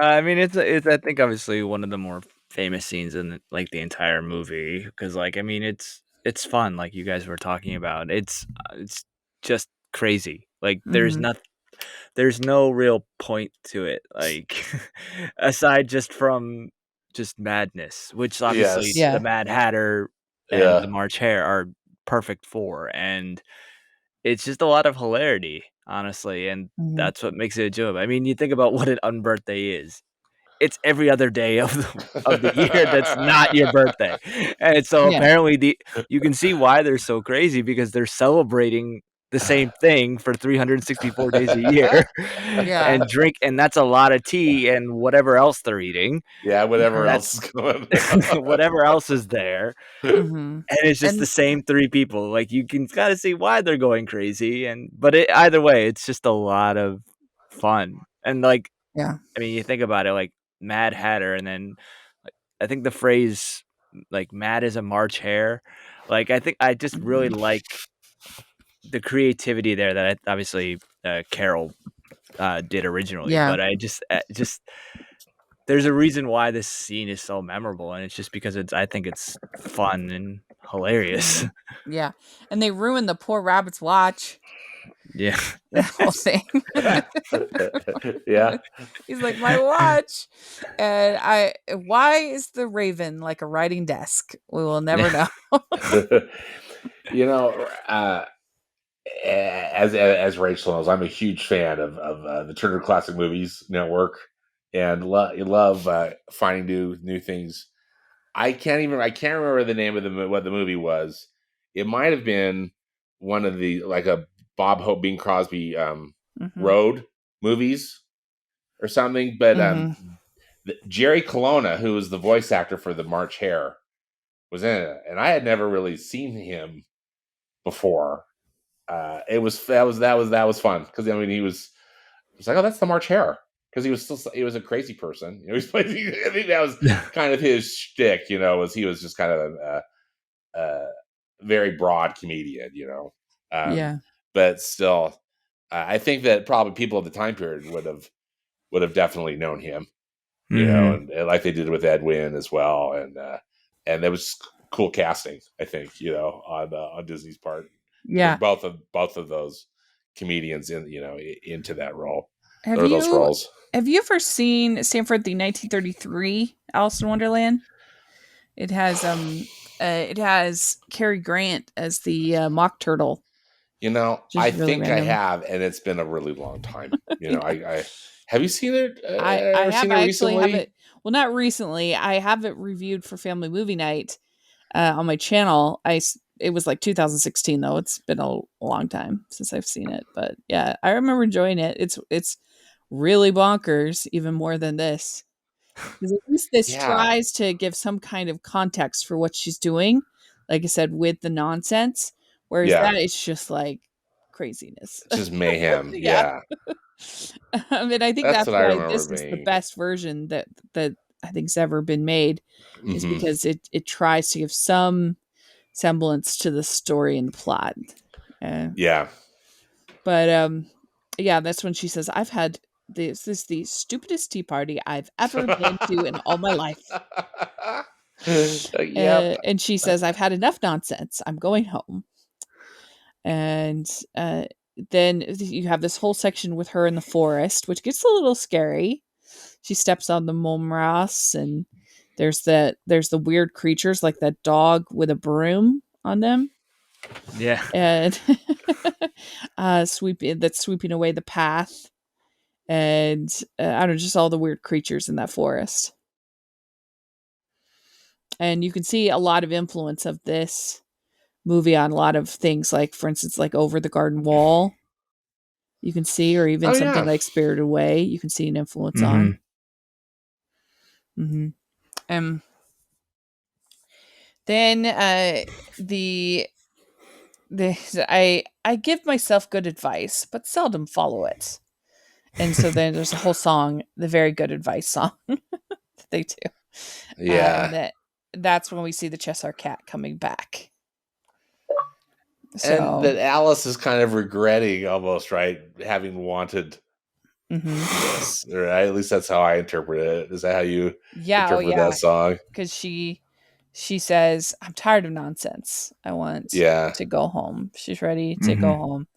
I mean, it's I think obviously one of the more famous scenes in like the entire movie because like I mean it's fun like you guys were talking about. It's just crazy. Like Mm-hmm. there's no real point to it like aside just from just madness, which obviously Yes. the Yeah. Mad Hatter and the Yeah. March Hare are perfect for, and it's just a lot of hilarity, honestly, and Mm-hmm. that's what makes it a joke. I mean, you think about what an unbirthday is. It's every other day of the year that's not your birthday. And so Yeah. apparently you can see why they're so crazy because they're celebrating the same thing for 364 days a year Yeah. and and that's a lot of tea and whatever else they're eating. Yeah, whatever Uh-huh. else is going Whatever else is there. Mm-hmm. And it's just the And same three people. Like you can kind of see why they're going crazy, but either way, it's just a lot of fun. And like, yeah. I mean, you think about it, like Mad Hatter, and then like, I think the phrase like "Mad as a March Hare," like I think I just really Mm-hmm. like the creativity there that obviously Carol did originally, Yeah. but I just there's a reason why this scene is so memorable, and it's just because I think it's fun and hilarious. Mm-hmm. Yeah. And they ruined the poor rabbit's watch. Yeah. The whole thing. Yeah. He's like, my watch. And why is the raven like a writing desk? We will never know. you know, as Rachel knows, I'm a huge fan of the Turner Classic Movies Network, and love finding new things. I can't remember the name of what the movie was. It might have been one of the like a Bob Hope Bing Crosby Mm-hmm. road movies or something. But Mm-hmm. Jerry Colonna, who was the voice actor for the March Hare, was in it, and I had never really seen him before. That was fun because I mean he was like, oh, that's the March Hare, because he was a crazy person. I think that was kind of his shtick. Was he was just kind of a very broad comedian. Yeah. But still, I think that probably people at the time period would have definitely known him. Mm-hmm. And like they did with Edwin as well, and there was cool casting. I think on Disney's part to bring Yeah. both of those comedians into that role Have or those you roles. have you ever seen Stanford the 1933 Alice in Wonderland? It has Cary Grant as the mock turtle. I Just really think I random. have, and it's been a really long time. Yeah. I have you seen it? I Ever have. seen it I actually have recently? it. Well, not recently. I have it reviewed for Family Movie Night on my channel. It was like 2016 though. It's been a long time since I've seen it, but yeah, I remember enjoying it. It's really bonkers, even more than this. Because at least this Yeah, tries to give some kind of context for what she's doing. Like I said, with the nonsense, whereas yeah, that is just like craziness. it's just mayhem. Yeah. Yeah, And I think that's that's what I why remember this is the being. best version that I think's ever been made, is Hmm. because it tries to give some semblance to the story and plot. Uh, Yeah. but yeah, that's when she says, "I've had this is the stupidest tea party I've ever been to in all my life." Yep. And she says, "I've had enough nonsense. I'm going home." And then you have this whole section with her in the forest, which gets a little scary. She steps on the momras, and there's the weird creatures like that dog with a broom on them. Yeah. And that's sweeping away the path, and I don't know, just all the weird creatures in that forest. And you can see a lot of influence of this movie on a lot of things, like for instance, like Over the Garden Wall. You can see, or even Oh something yeah. like Spirited Away. You can see an influence Mm-hmm. on. Mm-hmm. Um. Then the I give myself good advice, but seldom follow it. And so then there's a whole song, the Very Good Advice song that they do. Yeah. And that's when we see the Cheshire Cat coming back. And So, that Alice is kind of regretting almost, right? Having wanted this. Or at least that's how I interpret it. Is that how you yeah, oh interpret that yeah, song? because she says, "I'm tired of nonsense. I want Yeah. to go home." She's ready to go Mm-hmm. home.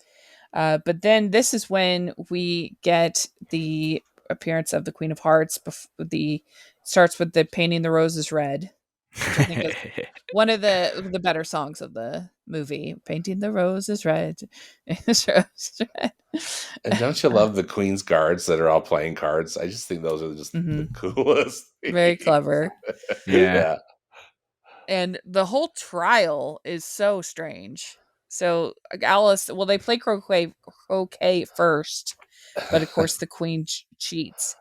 But then this is when we get the appearance of the Queen of Hearts. The starts with the painting the roses red, which I think is one of the better songs of the movie. Painting the roses red, it's roses red. And don't you love the Queen's guards that are all playing cards? I just think those are just the Mhm. coolest Very things. clever. Yeah. Yeah. And the whole trial is so strange. So Alice, well, they play croquet first, but of course the queen cheats.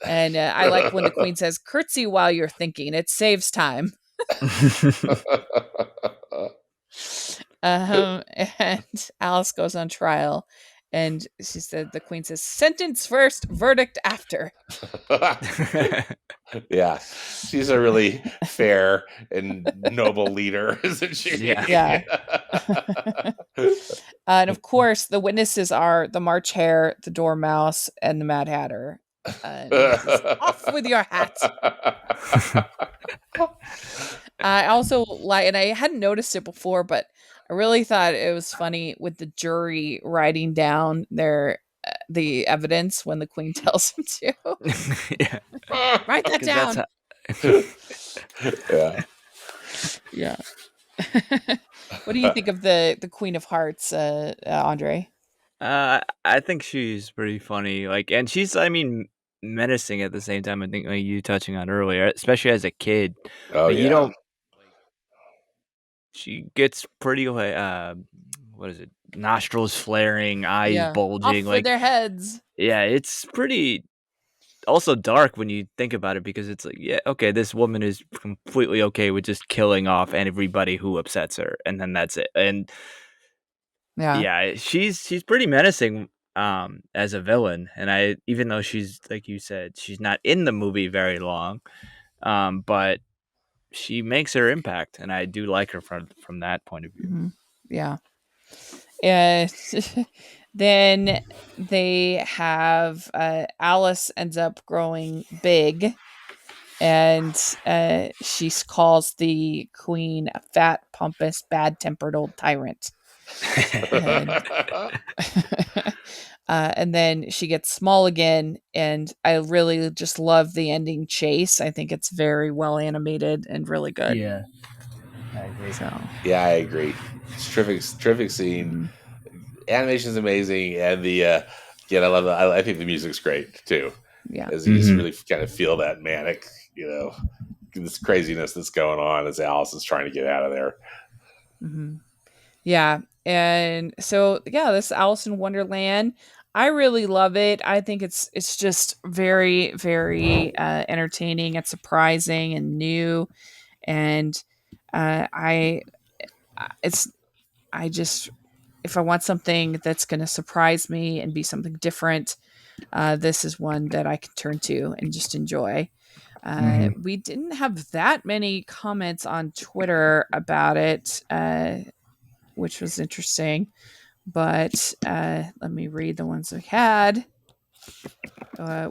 And I like when the queen says, "Curtsy while you're thinking. It saves time." And Alice goes on trial, and she said, the queen says, "Sentence first, verdict after." Yeah. She's a really fair and noble leader, isn't Yeah. she? Yeah. And of course, the witnesses are the March Hare, the Dormouse, and the Mad Hatter. And he says, "Off with your hat." I also like, and I hadn't noticed it before, but I really thought it was funny with the jury writing down the evidence when the queen tells them to Yeah. write that Because that's down. how. Yeah. Yeah. What do you think of the Queen of Hearts, Andre? I think she's pretty funny. Like, and she's, I mean, menacing at the same time. I think, like you touching on earlier, especially as a kid. Oh Like, you yeah. don't. She gets pretty like, what is it? Nostrils flaring, eyes Yeah. Off bulging. with Like, their heads. yeah, it's pretty also dark when you think about it because it's like, yeah, okay, this woman is completely okay with just killing off everybody who upsets her, and then that's it. And Yeah. yeah, she's pretty menacing as a villain, and I even though she's like you said, she's not in the movie very long, but she makes her impact, and I do like her from that point of view. Mhm. Yeah. And then they have Alice ends up growing big, and she calls the queen a fat, pompous, bad-tempered old tyrant. And and then she gets small again, and I really just love the ending chase. I think it's very well animated and really good. Yeah, I agree. So, Yeah, I agree. It's terrific scene. mhm. Animation's amazing, and the yeah, I love that. I think the music's great too, Yeah. as you just Hmm. really kind of feel that manic, this craziness that's going on as Alice is trying to get out of there. Hmm. Yeah. And so, yeah, this Alice in Wonderland, I really love it. I think it's just very, very entertaining and surprising and new. And I it's I just, if I want something that's going to surprise me and be something different, this is one that I can turn to and just enjoy. Hmm. We didn't have that many comments on Twitter about it, which was interesting. But let me read the ones we had.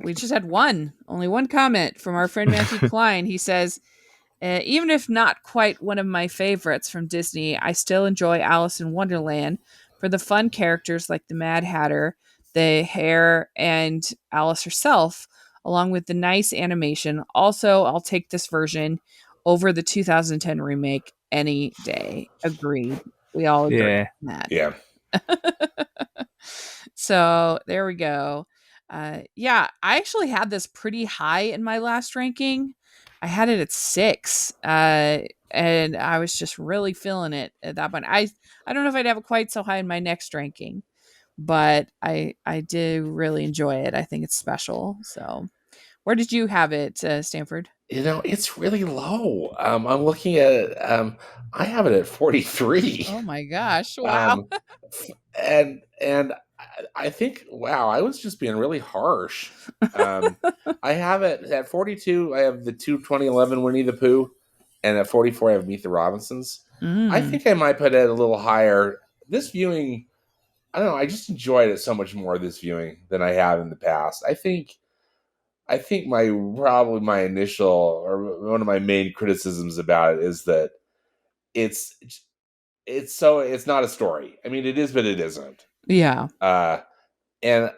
We just had only one comment from our friend Matthew Klein. He says, even if not quite one of my favorites from Disney, I still enjoy Alice in Wonderland for the fun characters like the Mad Hatter, the Hare, and Alice herself, along with the nice animation. Also, I'll take this version over the 2010 remake any day. Agreed. We all agree Yeah. on that. Yeah, So there we go. Yeah, I actually had this pretty high in my last ranking. I had it at 6, and I was just really feeling it at that point. I don't know if I'd have it quite so high in my next ranking, but I did really enjoy it. I think it's special. So, where did you have it, Stanford? It's really low. I'm looking at it. I have it at 43. Oh my gosh! Wow. Um, and I think, wow, I was just being really harsh. Um, I have it at 42. I have the 2011 Winnie the Pooh, and at 44, I have Meet the Robinsons. I Mm, think I might put it a little higher. This viewing, I don't know. I just enjoyed it so much more this viewing than I have in the past. I think my initial, or one of my main criticisms about it is that it's it's not a story. I mean, it is, but it isn't. yeah. Uh, and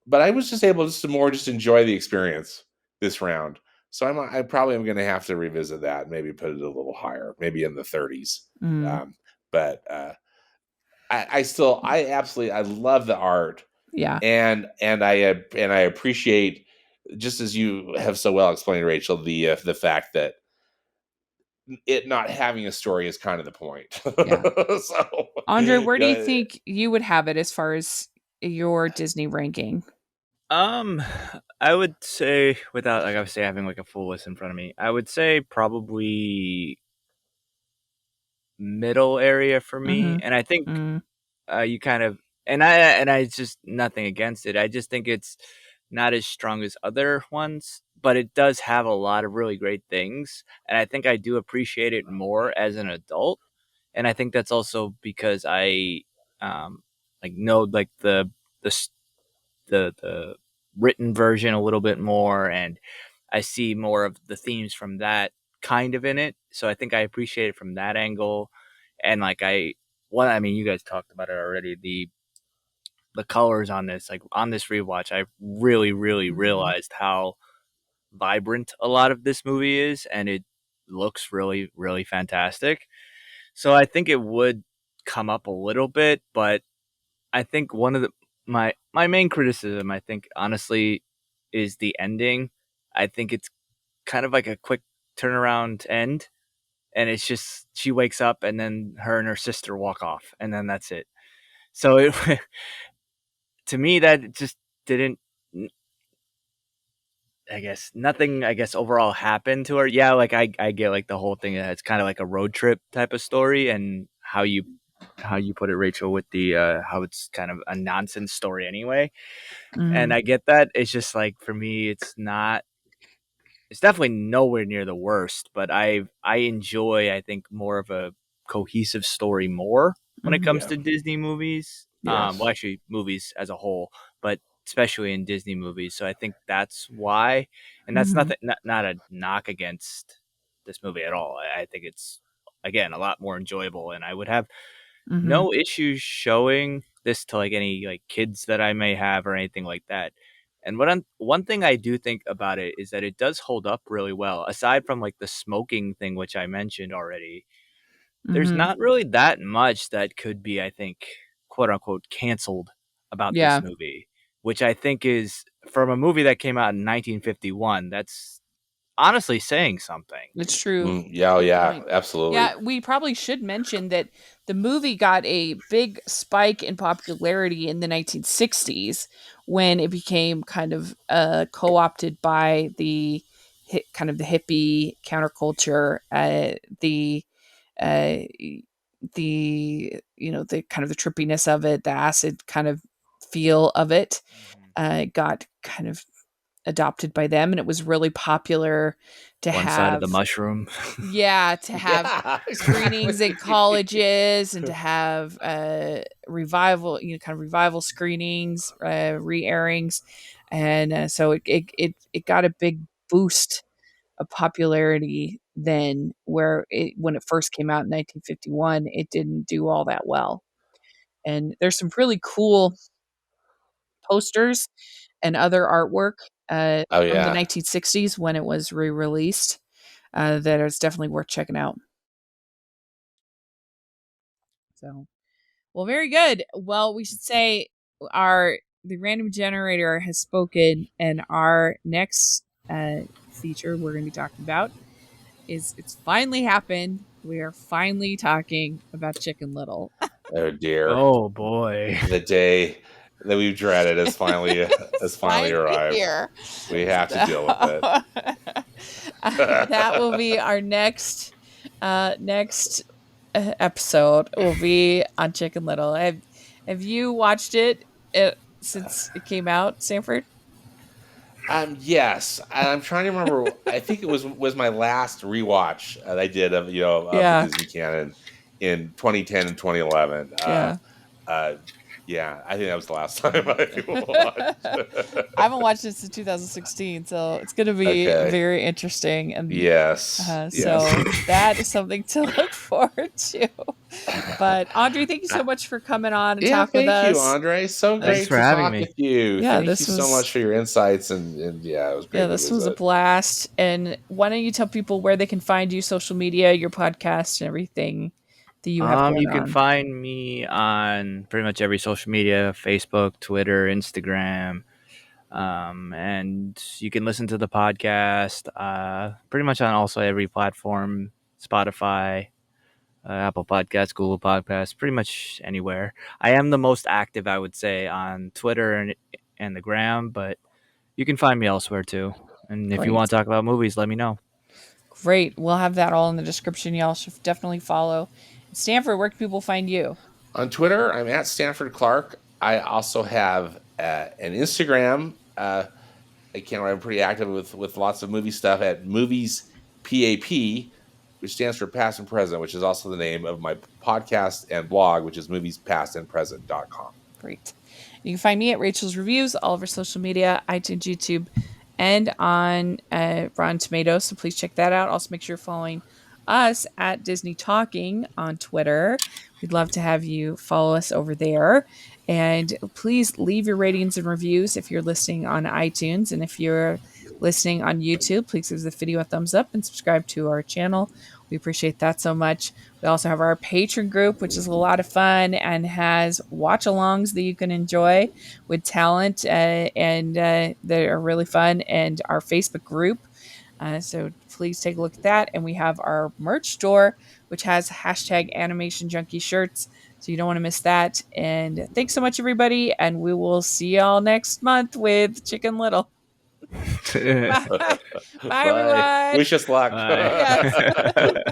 but I was just able just to more just enjoy the experience this round. So I probably am going to have to revisit that, maybe put it a little higher, maybe in the 30s. Mm, Um, but I absolutely I love the art, yeah. and I appreciate, just as you have so well explained, Rachel, the fact that it not having a story is kind of the point. Yeah. So, Andre, where do you yeah, think you would have it as far as your Disney ranking? Um, I would say, without like obviously having like a full list in front of me, I would say probably middle area for me. Mhm. And I think Mm, you kind of, and I just nothing against it. I just think it's not as strong as other ones, but it does have a lot of really great things, and I think I do appreciate it more as an adult. And I think that's also because I like know like the s- the written version a little bit more, and I see more of the themes from that kind of in it. So I think I appreciate it from that angle. And like I mean, you guys talked about it already. The colors on this, like on this rewatch, I really, really mhm. realized how vibrant a lot of this movie is, and it looks really, really fantastic. So I think it would come up a little bit, but I think one of my main criticism, I think honestly, is the ending. I think it's kind of like a quick turnaround end, and it's just she wakes up and then her and her sister walk off, and then that's it. So it to me that just didn't. I guess nothing. I guess overall happened to her. Yeah, like I get like the whole thing. It's kind of like a road trip type of story, and how you put it, Rachel, with the how it's kind of a nonsense story anyway. And Mm, I get that. It's just like for me, it's not. It's definitely nowhere near the worst, but I enjoy I think more of a cohesive story more when it mhm. comes yeah, to Disney movies. Well, yes, actually, movies as a whole, but especially in Disney movies. So I think that's why, and that's Mhm. nothing, not a knock against this movie at all. I think it's again a lot more enjoyable, and I would have Mhm. no issues showing this to like any like kids that I may have or anything like that. And one thing I do think about it is that it does hold up really well. Aside from like the smoking thing, which I mentioned already, there's Mhm. not really that much that could be, I think, quote unquote, canceled about this Yeah, movie, which I think is from a movie that came out in 1951. That's honestly saying something. it's true. yeah, oh, Good yeah, point. absolutely. Yeah, we probably should mention that the movie got a big spike in popularity in the 1960s when it became kind of co-opted by the kind of the hippie counterculture, uh, the kind of the trippiness of it, the acid kind of feel of it, Mhm. got kind of adopted by them, and it was really popular to One side of the have, mushroom. yeah, to have Yeah, screenings in exactly. colleges and to have revival, kind of revival screenings, re-airings, and so it got a big boost of popularity then, where when it first came out in 1951, it didn't do all that well. And there's some really cool posters and other artwork Oh from the yeah. 1960s when it was re-released, that is definitely worth checking out. So, Well, very good. Well, we should say the random generator has spoken, and our next feature we're going to be talking about is it's finally happened. We are finally talking about Chicken Little. Oh dear, Oh boy. the day that we've dreaded has It's finally finally arrived. here. We have to deal with it. So, that will be our next episode. Will be on Chicken Little. Have you watched it since it came out, Sanford? Yes, I'm trying to remember. I think it was my last rewatch that I did of the Yeah, Disney canon in 2010 and 2011. yeah. Uh, yeah, I think that was the last time I watched. I haven't watched it since 2016, so it's going to be Okay. very interesting. And Yes. Yes. so that is something to look forward to. But Audrey, thank you so much for coming on and Yeah, talk with thank you, us. Andre. So Thanks great for to having talk me. with you. Yeah, Thank this you so was much for your insights and yeah, it was great to this was a visit. blast. And why don't you tell people where they can find you, social media, your podcast, and everything that you have going You can on? find me on pretty much every social media: Facebook, Twitter, Instagram, and you can listen to the podcast pretty much on also every platform: Spotify, Apple Podcasts, Google Podcasts, pretty much anywhere. I am the most active, I would say, on Twitter and the gram, but you can find me elsewhere too. And if you Great. want to talk about movies, let me know. Great. We'll have that all in the description. Y'all should definitely follow. Stanford, where can people find you? On Twitter, I'm at Stanford Clark. I also have an Instagram. Where I'm pretty active with lots of movie stuff at Movies PAP, which stands for Past and Present, which is also the name of my podcast and blog, which is moviespastandpresent.com. Great. You can find me at Rachel's Reviews, all of our social media, iTunes, YouTube, and on Rotten Tomatoes. So please check that out. Also, make sure you're following us at Disney Talking on Twitter. We'd love to have you follow us over there. And please leave your ratings and reviews if you're listening on iTunes. And if you're listening on YouTube, please give the video a thumbs up and subscribe to our channel. We appreciate that so much. We also have our Patreon group, which is a lot of fun and has watch alongs that you can enjoy with talent and that are really fun, and our Facebook group. So please take a look at that. And we have our merch store, which has hashtag animation junkie shirts. So you don't want to miss that. And thanks so much, everybody. And we will see y'all next month with Chicken Little. Bye, everyone. Wish us luck. Bye. Yes.